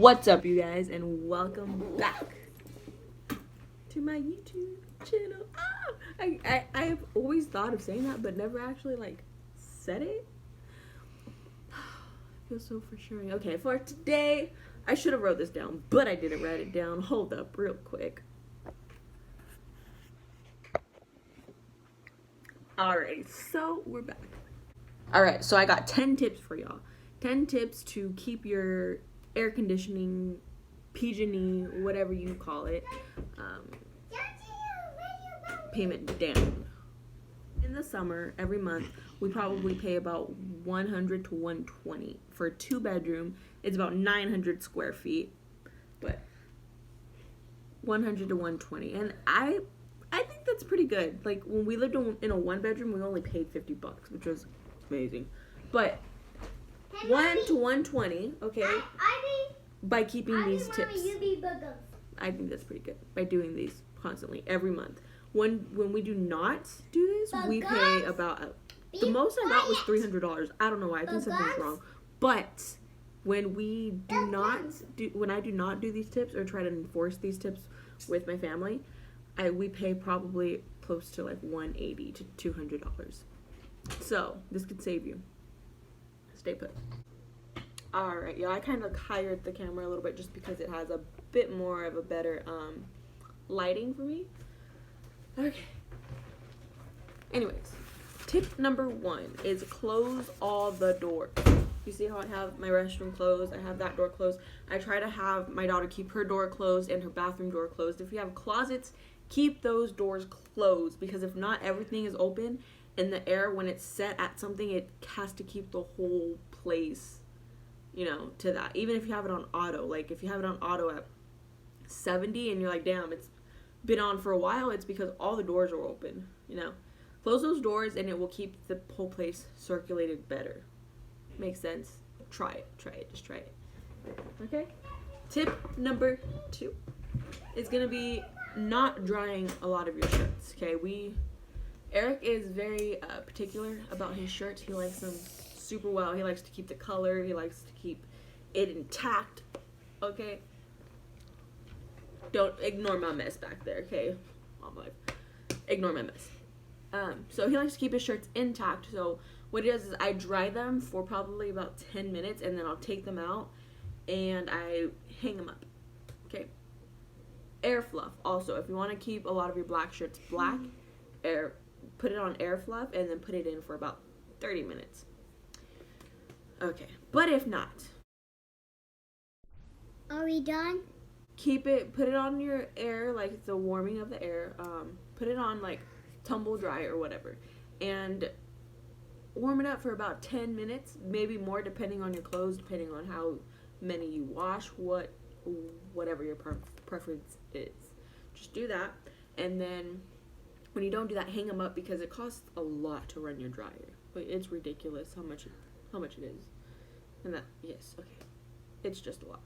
What's up, you guys, and welcome back to my YouTube channel. I've always thought of saying that, but never actually said it. I feel so frustrating. Okay, for today, I should have wrote this down, but I didn't write it down. Hold up, real quick. Alright, so we're back. Alright, so I got 10 tips for y'all. 10 tips to keep your air conditioning, PG&E, whatever you call it, payment down. In the summer, every month, we probably pay about $100 to $120. For a 2-bedroom, it's about 900 square feet, but $100 to $120. And I think that's pretty good. Like, when we lived in a 1-bedroom, we only paid $50, which was amazing. But $1 to $120, okay, by keeping these tips. I think that's pretty good, by doing these constantly, every month. When we do not do this, we pay about, the most I got was $300. I don't know why, I think something's wrong. But when I do not do these tips or try to enforce these tips with my family, we pay probably close to like $180 to $200. So this could save you. Stay put. Alright, yeah, I kind of hired the camera a little bit just because it has a bit more of a better lighting for me. Okay. Anyways, tip number 1 is close all the doors. You see how I have my restroom closed? I have that door closed. I try to have my daughter keep her door closed and her bathroom door closed. If you have closets, keep those doors closed, because if not, everything is open, and the air, when it's set at something, it has to keep the whole place, to that. Even if you have it on auto, like if you have it on auto at 70 and you're like, damn, it's been on for a while, it's because all the doors are open, Close those doors and it will keep the whole place circulated better. Makes sense? Try it, just try it. Okay? Tip number 2 is gonna be not drying a lot of your shirts, okay? Eric is very particular about his shirts. He likes them super well. He likes to keep the color. He likes to keep it intact, okay? Don't ignore my mess back there, okay? Mom life. Ignore my mess. So he likes to keep his shirts intact. So what he does is I dry them for probably about 10 minutes, and then I'll take them out and I hang them up, okay? Air fluff also. If you want to keep a lot of your black shirts black, put it on air fluff and then put it in for about 30 minutes. Okay, but if not, are we done? Put it on your air, like it's a warming of the air. Put it on like tumble dry or whatever, and warm it up for about 10 minutes, maybe more depending on your clothes, depending on how many you wash, whatever your preference is. Just do that, and then when you don't do that, hang them up, because it costs a lot to run your dryer. But it's ridiculous how much it is. And yes, okay. It's just a lot.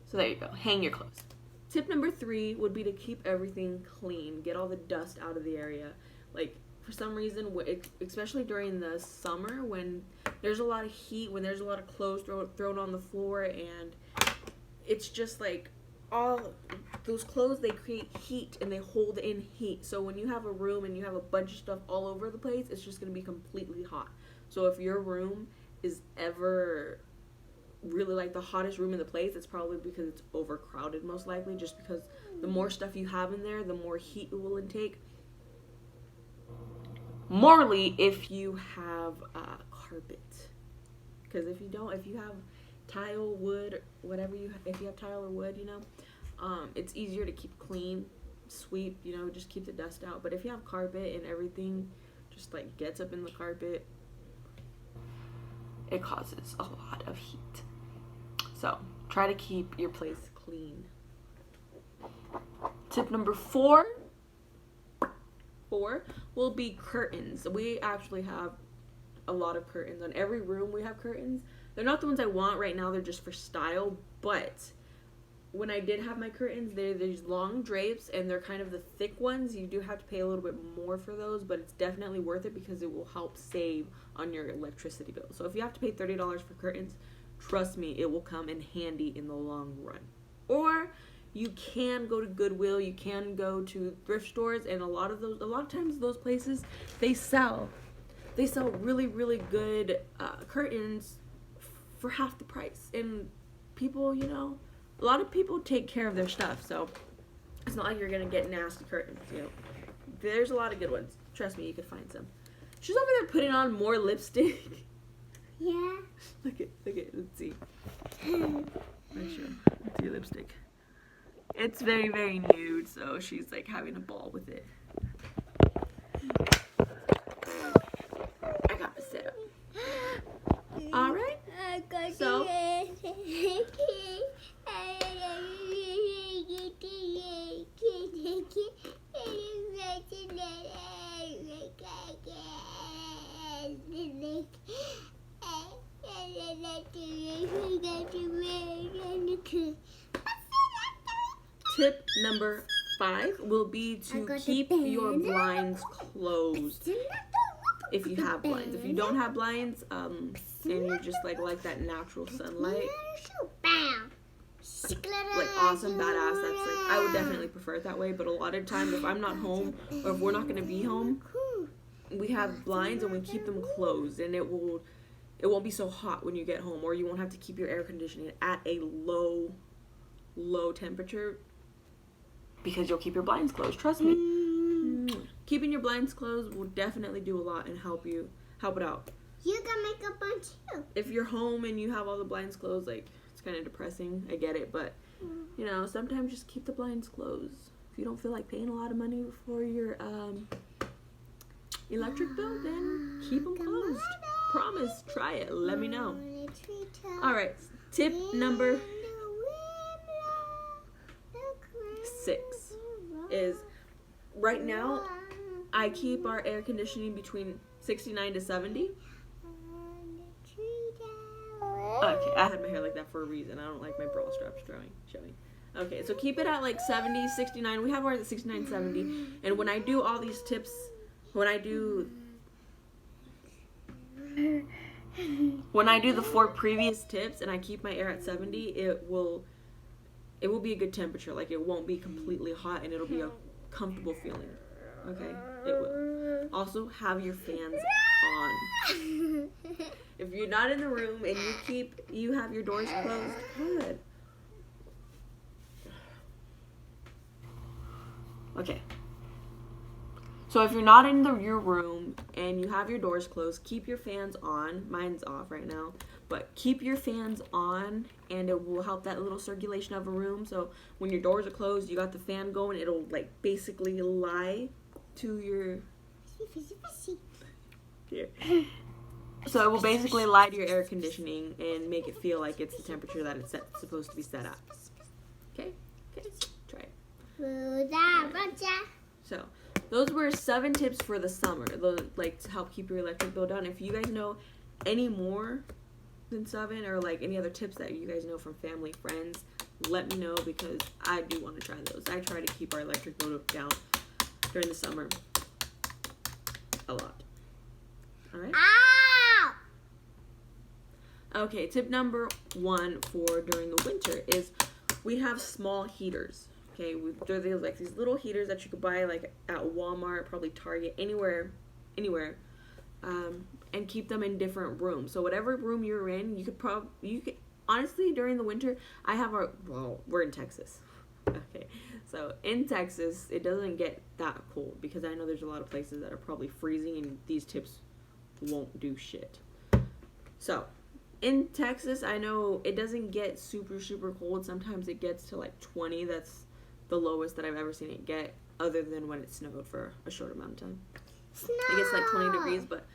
So there you go. Hang your clothes. Tip number 3 would be to keep everything clean. Get all the dust out of the area. Like, for some reason, especially during the summer, when there's a lot of heat, when there's a lot of clothes thrown on the floor, and it's just like all those clothes, they create heat and they hold in heat. So when you have a room and you have a bunch of stuff all over the place, it's just going to be completely hot. So if your room is ever really like the hottest room in the place, it's probably because it's overcrowded, most likely, just because the more stuff you have in there, the more heat it will intake. Morally, if you have carpet, because if you have tile, wood, whatever if you have tile or wood, it's easier to keep clean, sweep, just keep the dust out. But if you have carpet and everything just like gets up in the carpet, it causes a lot of heat. So try to keep your place clean. Tip number 4 will be curtains. We actually have a lot of curtains. On every room we have curtains. They're not the ones I want right now, they're just for style, but when I did have my curtains, they're these long drapes, and they're kind of the thick ones. You do have to pay a little bit more for those, but it's definitely worth it because it will help save on your electricity bill. So if you have to pay $30 for curtains, trust me, it will come in handy in the long run. Or you can go to Goodwill, you can go to thrift stores, and a lot of times those places, they sell really, really good curtains for half the price. And people, you know, a lot of people take care of their stuff, so it's not like you're gonna get nasty curtains, you know. There's a lot of good ones. Trust me, you could find some. She's over there putting on more lipstick. Yeah. Look at, let's see. Let's see your lipstick. It's very, very nude, so she's like having a ball with it. I got the setup. Alright. So tip number 5 will be to keep your blinds closed. If you have blinds. If you don't have blinds, and you're just like that natural sunlight, like awesome, badass, that's like, I would definitely prefer it that way. But a lot of times, if I'm not home, or if we're not going to be home, we have blinds and we keep them closed, and it won't be so hot when you get home, or you won't have to keep your air conditioning at a low temperature, because you'll keep your blinds closed. Trust me. Keeping your blinds closed will definitely do a lot and help it out. You got makeup on too. If you're home and you have all the blinds closed, like, it's kind of depressing. I get it, but you know, sometimes just keep the blinds closed. If you don't feel like paying a lot of money for your electric bill, then keep them closed. Promise. Try it. Let me know. All right. Tip number 6 is, right now, I keep our air conditioning between 69 to 70. Okay, I had my hair like that for a reason. I don't like my bra straps showing. Okay, so keep it at like 70, 69. We have ours at 69, 70. And when I do all these tips, when I do the 4 previous tips and I keep my air at 70, it will be a good temperature. Like, it won't be completely hot, and it'll be a comfortable feeling. Okay? It will. Also, have your fans on. If you're not in the room and you have your doors closed, good. Okay. So if you're not in your room and you have your doors closed, keep your fans on. Mine's off right now. But keep your fans on, and it will help that little circulation of a room. So when your doors are closed, you got the fan going, it'll like basically lie to your... Here. So it will basically lie to your air conditioning and make it feel like it's the temperature that it's supposed to be set at. Okay? Okay. Try it. So those were 7 tips for the summer, like to help keep your electric bill down. If you guys know any more than 7, or like any other tips that you guys know from family, friends, let me know, because I do want to try those. I try to keep our electric bill down during the summer a lot. All right. Okay, tip number 1 for during the winter is we have small heaters. Okay, they're like these little heaters that you could buy like at Walmart, probably Target, anywhere, and keep them in different rooms. So whatever room you're in, you could honestly, during the winter, we're in Texas. Okay, so in Texas, it doesn't get that cold, because I know there's a lot of places that are probably freezing, and these tips won't do shit. So in Texas, I know it doesn't get super, super cold. Sometimes it gets to like 20. That's the lowest that I've ever seen it get, other than when it snowed for a short amount of time. It gets like 20 degrees, but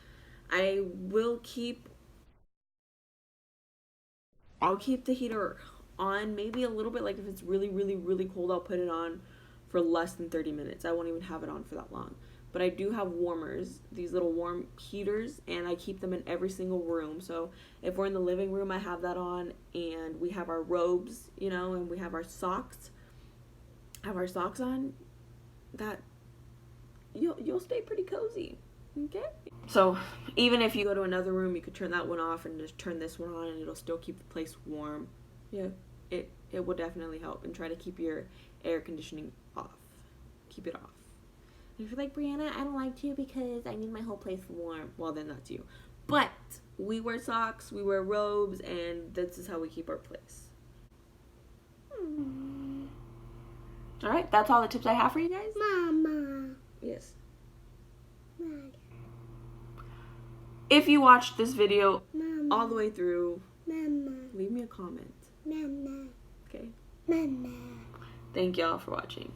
I'll keep the heater on maybe a little bit. Like if it's really, really, really cold, I'll put it on for less than 30 minutes. I won't even have it on for that long. But I do have warmers, these little warm heaters, and I keep them in every single room. So if we're in the living room, I have that on, and we have our robes, and we have our socks. On, that you'll stay pretty cozy. Okay. So even if you go to another room, you could turn that one off and just turn this one on, and it'll still keep the place warm. Yeah, it will definitely help. And try to keep your air conditioning off. Keep it off. And if you're like, Brianna, I don't like to because I need my whole place warm. Well, then that's you. But we wear socks, we wear robes, and this is how we keep our place. All right, that's all the tips I have for you guys. Mama. Yes. Mama. If you watched this video Mama. all the way through, Mama. leave me a comment. Mama. Okay? Mama. Thank y'all for watching.